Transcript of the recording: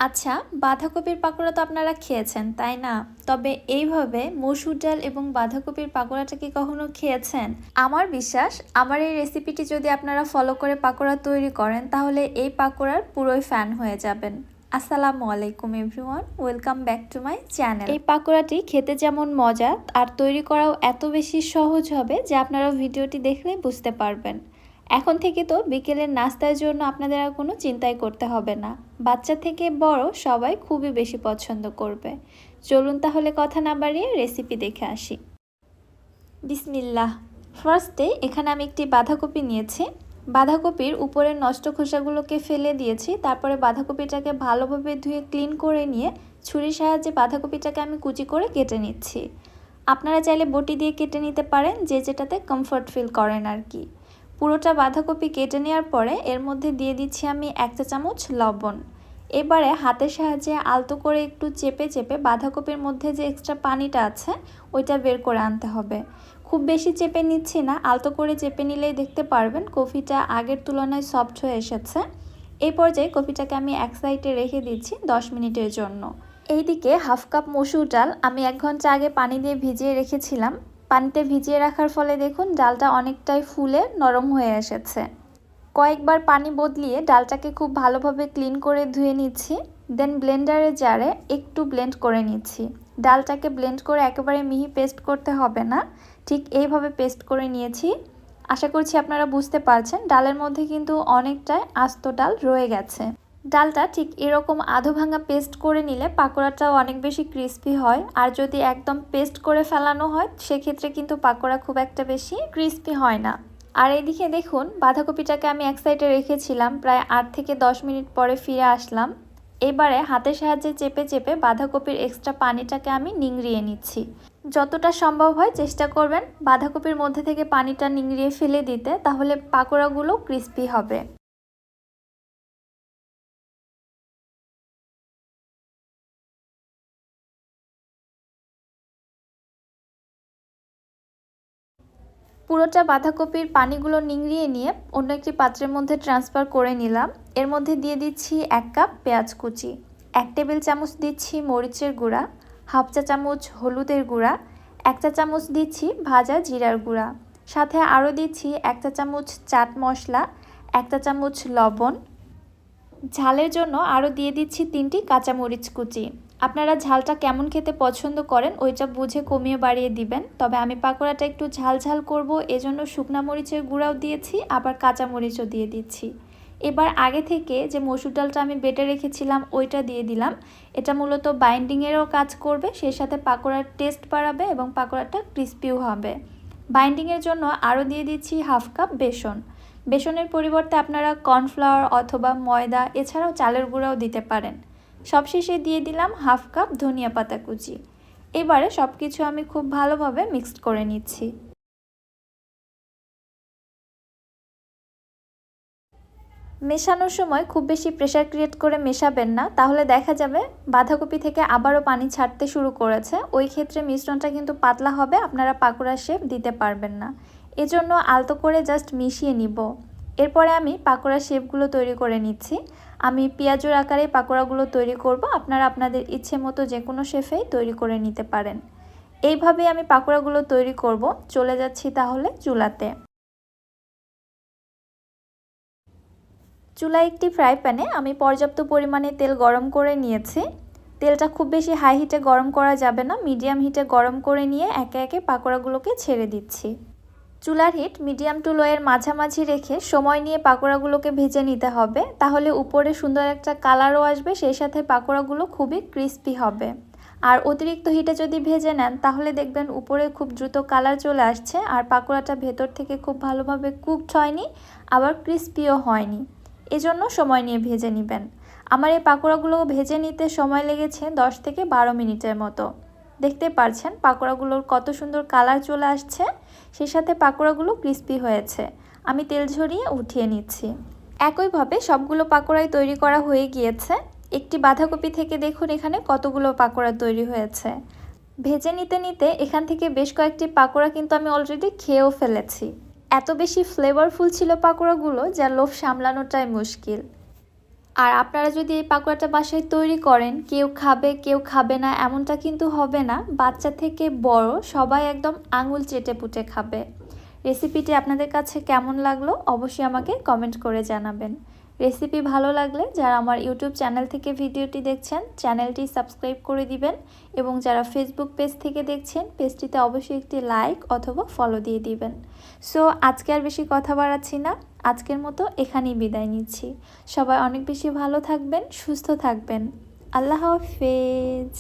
আচ্ছা, বাঁধাকপির পাকোড়া তো আপনারা খেয়েছেন, তাই না? তবে এইভাবে মসুর ডাল এবং বাঁধাকপির পাকোড়াটা কি কখনো খেয়েছেন? আমার বিশ্বাস, আমার এই রেসিপিটি যদি আপনারা ফলো করে পাকোড়া তৈরি করেন, তাহলে এই পাকোড়ার পুরোই ফ্যান হয়ে যাবেন। আসসালামু আলাইকুম everyone, welcome back to my channel. এই পাকোড়াটি খেতে যেমন মজা আর তৈরি করাও এত বেশি সহজ হবে যে আপনারা ভিডিওটি দেখলেই বুঝতে পারবেন। এখন থেকে তো বিকেলের নাস্তার জন্য আপনাদের আর কোনো চিন্তাই করতে হবে না। বাচ্চা থেকে বড় সবাই খুবই বেশি পছন্দ করবে। চলুন তাহলে কথা না বাড়িয়ে রেসিপি দেখে আসি। বিসমিল্লাহ। ফার্স্টে এখানে আমি একটি বাঁধাকপি নিয়েছি। বাঁধাকপির উপরের নষ্ট খোসাগুলোকে ফেলে দিয়েছি। তারপরে বাঁধাকপিটাকে ভালোভাবে ধুয়ে ক্লিন করে নিয়ে ছুরির সাহায্যে বাঁধাকপিটাকে আমি কুচি করে কেটে নিচ্ছি। আপনারা চাইলে বটি দিয়ে কেটে নিতে পারেন, যে যেটাতে কমফর্ট ফিল করেন আর কি। পুরোটা বাঁধাকপি কেটে নেওয়ার পরে এর মধ্যে দিয়ে দিচ্ছি আমি 1 চা চামচ লবণ। এবারে হাতের সাহায্যে আলতো করে একটু চেপে চেপে বাঁধাকপির মধ্যে যে এক্সট্রা পানিটা আছে ওইটা বের করে আনতে হবে। খুব বেশি চেপে নিচ্ছি না, আলতো করে চেপে নিলেই দেখতে পারবেন কফিটা আগের তুলনায় সফট হয়ে এসেছে। এই পর্যায়ে কফিটাকে আমি এক সাইডে রেখে দিচ্ছি 10 মিনিটের জন্য। এইদিকে হাফ কাপ মসুর ডাল আমি 1 ঘন্টা আগে পানি দিয়ে ভিজিয়ে রেখেছিলাম। পানিতে ভিজিয়ে রাখার ফলে দেখুন ডালটা অনেকটাই ফুলে নরম হয়ে এসেছে। কয়েকবার পানি বদলিয়ে ডালটাকে খুব ভালোভাবে ক্লিন করে ধুয়ে নিচ্ছি। দেন ব্লেন্ডারের জারে একটু ব্লেন্ড করে নিচ্ছি। ডালটাকে ব্লেন্ড করে একেবারে মিহি পেস্ট করতে হবে না, ঠিক এইভাবে পেস্ট করে নিয়েছি। আশা করছি আপনারা বুঝতে পারছেন, ডালের মধ্যে কিন্তু অনেকটাই আস্ত ডাল রয়ে গেছে। ডালটা ঠিক এরকম আধো ভাঙা পেস্ট করে নিলে পাকোড়াটাও অনেক বেশি ক্রিস্পি হয়। আর যদি একদম পেস্ট করে ফেলানো হয় সেক্ষেত্রে কিন্তু পাকোড়া খুব একটা বেশি ক্রিস্পি হয় না। আর এইদিকে দেখুন বাঁধাকপিটাকে আমি এক সাইডে রেখেছিলাম, প্রায় 8 থেকে 10 মিনিট পরে ফিরে আসলাম। এবারে হাতের সাহায্যে চেপে চেপে বাঁধাকপির এক্সট্রা পানিটাকে আমি নিংড়িয়ে নিচ্ছি। যতটা সম্ভব হয় চেষ্টা করবেন বাঁধাকপির মধ্যে থেকে পানিটা নিংড়িয়ে ফেলে দিতে, তাহলে পাকোড়াগুলো ক্রিস্পি হবে। পুরোটা বাঁধাকপির পানিগুলো নিংড়িয়ে নিয়ে অন্য একটি পাত্রের মধ্যে ট্রান্সফার করে নিলাম। এর মধ্যে দিয়ে দিচ্ছি 1 কাপ পেঁয়াজ কুচি, 1 টেবিল চামচ দিচ্ছি মরিচের গুঁড়া, হাফ চা চামচ হলুদের গুঁড়া, 1 চা চামচ দিচ্ছি ভাজা জিরার গুঁড়া, সাথে আরও দিচ্ছি 1 চা চামচ চাট মশলা, 1 চা চামচ লবণ। ঝালের জন্য আরও দিয়ে দিচ্ছি 3টি কাঁচামরিচ কুচি। আপনারা ঝালটা কেমন খেতে পছন্দ করেন ওইটা বুঝে কমিয়ে বাড়িয়ে দিবেন। তবে আমি পাকোড়াটা একটু ঝাল ঝাল করবো, এজন্য শুকনা মরিচের গুঁড়াও দিয়েছি, আবার কাঁচামরিচও দিয়ে দিচ্ছি। এবার আগে থেকে যে মসুর ডালটা আমি বেটে রেখেছিলাম ওইটা দিয়ে দিলাম। এটা মূলত বাইন্ডিংয়েরও কাজ করবে, সেই সাথে পাকোড়ার টেস্ট বাড়াবে এবং পাকোড়াটা ক্রিস্পিও হবে। বাইন্ডিংয়ের জন্য আরও দিয়ে দিচ্ছি হাফ কাপ বেসন। বেসনের পরিবর্তে আপনারা কর্নফ্লাওয়ার অথবা ময়দা এছাড়াও চালের গুঁড়াও দিতে পারেন। সবশেষে দিয়ে দিলাম হাফ কাপ ধনিয়া পাতা কুচি। এবারে সব কিছু আমি খুব ভালোভাবে মিক্সড করে নিচ্ছি। মেশানোর সময় খুব বেশি প্রেশার ক্রিয়েট করে মেশাবেন না, তাহলে দেখা যাবে বাঁধাকপি থেকে আবারও পানি ছাড়তে শুরু করেছে। ওই ক্ষেত্রে মিশ্রণটা কিন্তু পাতলা হবে, আপনারা পাকোড়ার শেপ দিতে পারবেন না। এজন্য আলতো করে জাস্ট মিশিয়ে নিব। এরপরে আমি পাকোড়ার শেপগুলো তৈরি করে নিচ্ছি। আমি পেঁয়াজুর আকারে পাকোড়াগুলো তৈরি করব, আপনারা আপনাদের ইচ্ছে মতো যে কোনো শেপেই তৈরি করে নিতে পারেন। এইভাবেই আমি পাকোড়াগুলো তৈরি করব। চলে যাচ্ছি তাহলে চুলাতে। চুলায় একটি ফ্রাই প্যানে আমি পর্যাপ্ত পরিমাণে তেল গরম করে নিয়েছি। তেলটা খুব বেশি হাই হিটে গরম করা যাবে না, মিডিয়াম হিটে গরম করে নিয়ে একে একে পাকোড়াগুলোকে ছেড়ে দিচ্ছি। চুলার হিট মিডিয়াম টু লো এর মাঝামাঝি রেখে সময় নিয়ে পাকোড়াগুলোকে ভেজে নিতে হবে, তাহলে উপরে সুন্দর একটা কালারও আসবে, সেই সাথে পাকোড়াগুলো খুবই ক্রিস্পি হবে। আর অতিরিক্ত হিটে যদি ভেজে নেন তাহলে দেখবেন উপরে খুব দ্রুত কালার চলে আসছে আর পাকোড়াটা ভেতর থেকে খুব ভালোভাবে কুকড হয়নি, আবার ক্রিস্পিও হয়নি। এজন্য সময় নিয়ে ভেজে নেবেন। আমার এই পাকোড়াগুলো ভেজে নিতে সময় লেগেছে 10 থেকে 12 মিনিটের মতো। দেখতে পাচ্ছেন পাকোড়াগুলোর কত সুন্দর কালার চলে আসছে, সেই সাথে পাকোড়াগুলো ক্রিস্পি হয়েছে। আমি তেল ঝরিয়ে উঠিয়ে নিচ্ছি। একইভাবে সবগুলো পাকোড়াই তৈরি করা হয়ে গিয়েছে। একটি বাঁধাকপি থেকে দেখুন এখানে কতগুলো পাকোড়া তৈরি হয়েছে। ভেজে নিতে নিতে এখান থেকে বেশ কয়েকটি পাকোড়া কিন্তু আমি অলরেডি খেয়েও ফেলেছি। এত বেশি ফ্লেভারফুল ছিল পাকোড়াগুলো যা লোভ সামলানোটাই মুশকিল। আর আপনারা যদি এই পাকোড়াটা বাসায় তৈরি করেন, কেউ খাবে কেউ খাবে না এমনটা কিন্তু হবে না। বাচ্চা থেকে বড় সবাই একদম আঙুল চেটে পুটে খাবে। রেসিপিটি আপনাদের কাছে কেমন লাগলো অবশ্যই আমাকে কমেন্ট করে জানাবেন। রেসিপি ভালো লাগলে যারা আমার ইউটিউব চ্যানেল থেকে ভিডিওটি দেখছেন চ্যানেলটি সাবস্ক্রাইব করে দিবেন, এবং যারা ফেসবুক পেজ থেকে দেখছেন পেজটিতে অবশ্যই একটি লাইক অথবা ফলো দিয়ে দিবেন। সো আজকে আর বেশি কথা বাড়াচ্ছি না, আজকের মতো এখানেই বিদায় নিচ্ছি। সবাই অনেক বেশি ভালো থাকবেন, সুস্থ থাকবেন। আল্লাহ হাফেজ।